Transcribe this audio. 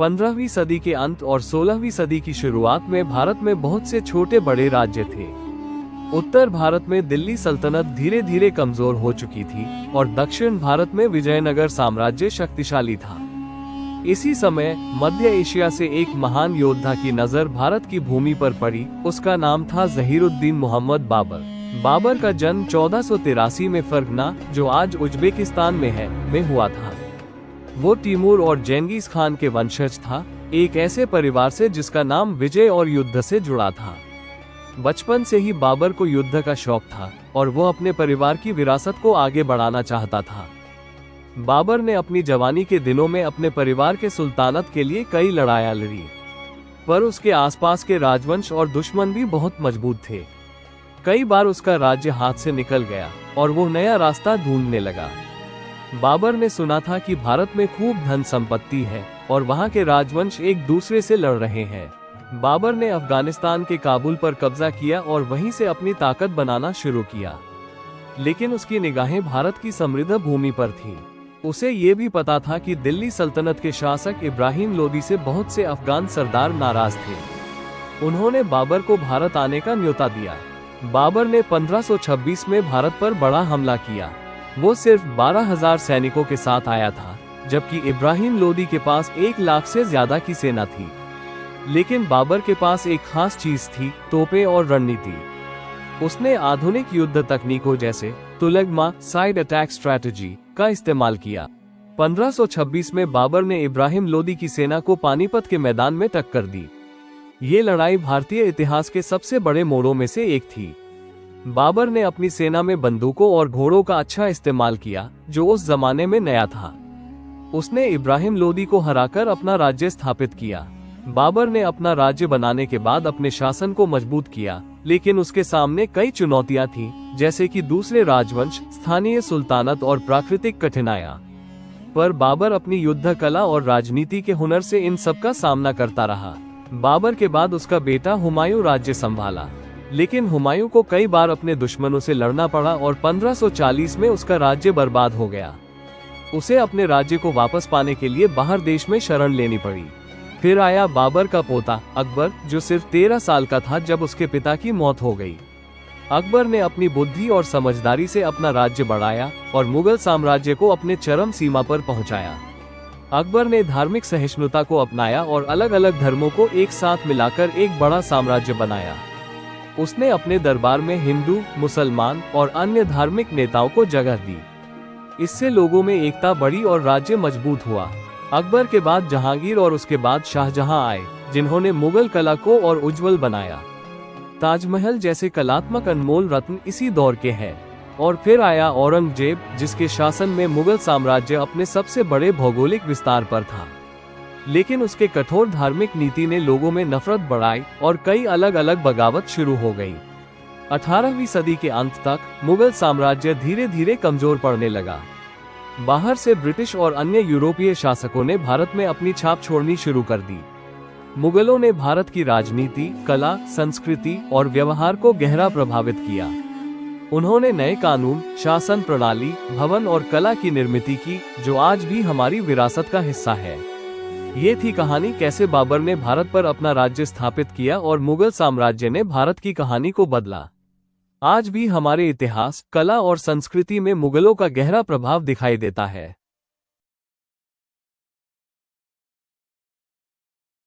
15वीं सदी के अंत और 16वीं सदी की शुरुआत में भारत में बहुत से छोटे बड़े राज्य थे। उत्तर भारत में दिल्ली सल्तनत धीरे धीरे कमजोर हो चुकी थी और दक्षिण भारत में विजयनगर साम्राज्य शक्तिशाली था। इसी समय मध्य एशिया से एक महान योद्धा की नजर भारत की भूमि पर पड़ी। उसका नाम था ज़हीरुद्दीन मोहम्मद बाबर। बाबर का जन्म 1483 में फरगना, जो आज उज्बेकिस्तान में है, में हुआ था। वो तिमूर और जेंगिस खान के वंशज था, एक ऐसे परिवार से जिसका नाम विजय और युद्ध से जुड़ा था। बचपन से ही बाबर को युद्ध का शौक था और वो अपने परिवार की विरासत को आगे बढ़ाना चाहता था। बाबर ने अपनी जवानी के दिनों में अपने परिवार के सुल्तानत के लिए कई लड़ाइयां लड़ी, पर उसके आसपास के राजवंश और दुश्मन भी बहुत मजबूत थे। कई बार उसका राज्य हाथ से निकल गया और वो नया रास्ता ढूंढने लगा। बाबर ने सुना था कि भारत में खूब धन संपत्ति है और वहाँ के राजवंश एक दूसरे से लड़ रहे हैं। बाबर ने अफगानिस्तान के काबुल पर कब्जा किया और वहीं से अपनी ताकत बनाना शुरू किया, लेकिन उसकी निगाहें भारत की समृद्ध भूमि पर थीं। उसे ये भी पता था कि दिल्ली सल्तनत के शासक इब्राहिम लोदी से बहुत से अफगान सरदार नाराज थे। उन्होंने बाबर को भारत आने का न्योता दिया। बाबर ने 1526 में भारत पर बड़ा हमला किया। वो सिर्फ 12,000 सैनिकों के साथ आया था, जबकि इब्राहिम लोदी के पास 1 लाख से ज्यादा की सेना थी। लेकिन बाबर के पास एक खास चीज थी, तोपें और रणनीति। उसने आधुनिक युद्ध तकनीकों जैसे तुलगमा साइड अटैक स्ट्रैटेजी का इस्तेमाल किया। 1526 में बाबर ने इब्राहिम लोदी की सेना को पानीपत के मैदान में टक्कर दी। ये लड़ाई भारतीय इतिहास के सबसे बड़े मोड़ों में से एक थी। बाबर ने अपनी सेना में बंदूकों और घोड़ों का अच्छा इस्तेमाल किया, जो उस जमाने में नया था। उसने इब्राहिम लोदी को हराकर अपना राज्य स्थापित किया। बाबर ने अपना राज्य बनाने के बाद अपने शासन को मजबूत किया, लेकिन उसके सामने कई चुनौतियां थीं, जैसे कि दूसरे राजवंश, स्थानीय सुल्तानत और प्राकृतिक कठिनाइयां। पर बाबर अपनी युद्ध कला और राजनीति के हुनर से इन सब का सामना करता रहा। बाबर के बाद उसका बेटा हुमायूं राज्य संभाला, लेकिन हुमायूं को कई बार अपने दुश्मनों से लड़ना पड़ा और 1540 में उसका राज्य बर्बाद हो गया। उसे अपने राज्य को वापस पाने के लिए बाहर देश में शरण लेनी पड़ी। फिर आया बाबर का पोता अकबर, जो सिर्फ 13 साल का था जब उसके पिता की मौत हो गई। अकबर ने अपनी बुद्धि और समझदारी से अपना राज्य बढ़ाया और मुगल साम्राज्य को अपने चरम सीमा पर पहुंचाया। अकबर ने धार्मिक सहिष्णुता को अपनाया और अलग अलग धर्मों को एक साथ मिलाकर एक बड़ा साम्राज्य बनाया। उसने अपने दरबार में हिंदू, मुसलमान और अन्य धार्मिक नेताओं को जगह दी। इससे लोगों में एकता बढ़ी और राज्य मजबूत हुआ। अकबर के बाद जहांगीर और उसके बाद शाहजहां आए, जिन्होंने मुगल कला को और उज्जवल बनाया। ताजमहल जैसे कलात्मक अनमोल रत्न इसी दौर के हैं। और फिर आया औरंगजेब, जिसके शासन में मुगल साम्राज्य अपने सबसे बड़े भौगोलिक विस्तार पर था। लेकिन उसके कठोर धार्मिक नीति ने लोगों में नफरत बढ़ाई और कई अलग अलग बगावत शुरू हो गई। 18वीं सदी के अंत तक मुगल साम्राज्य धीरे धीरे कमजोर पड़ने लगा। बाहर से ब्रिटिश और अन्य यूरोपीय शासकों ने भारत में अपनी छाप छोड़नी शुरू कर दी। मुगलों ने भारत की राजनीति, कला, संस्कृति और व्यवहार को गहरा प्रभावित किया। उन्होंने नए कानून, शासन प्रणाली, भवन और कला की निर्मित की, जो आज भी हमारी विरासत का हिस्सा है। ये थी कहानी कैसे बाबर ने भारत पर अपना राज्य स्थापित किया और मुगल साम्राज्य ने भारत की कहानी को बदला। आज भी हमारे इतिहास, कला और संस्कृति में मुगलों का गहरा प्रभाव दिखाई देता है।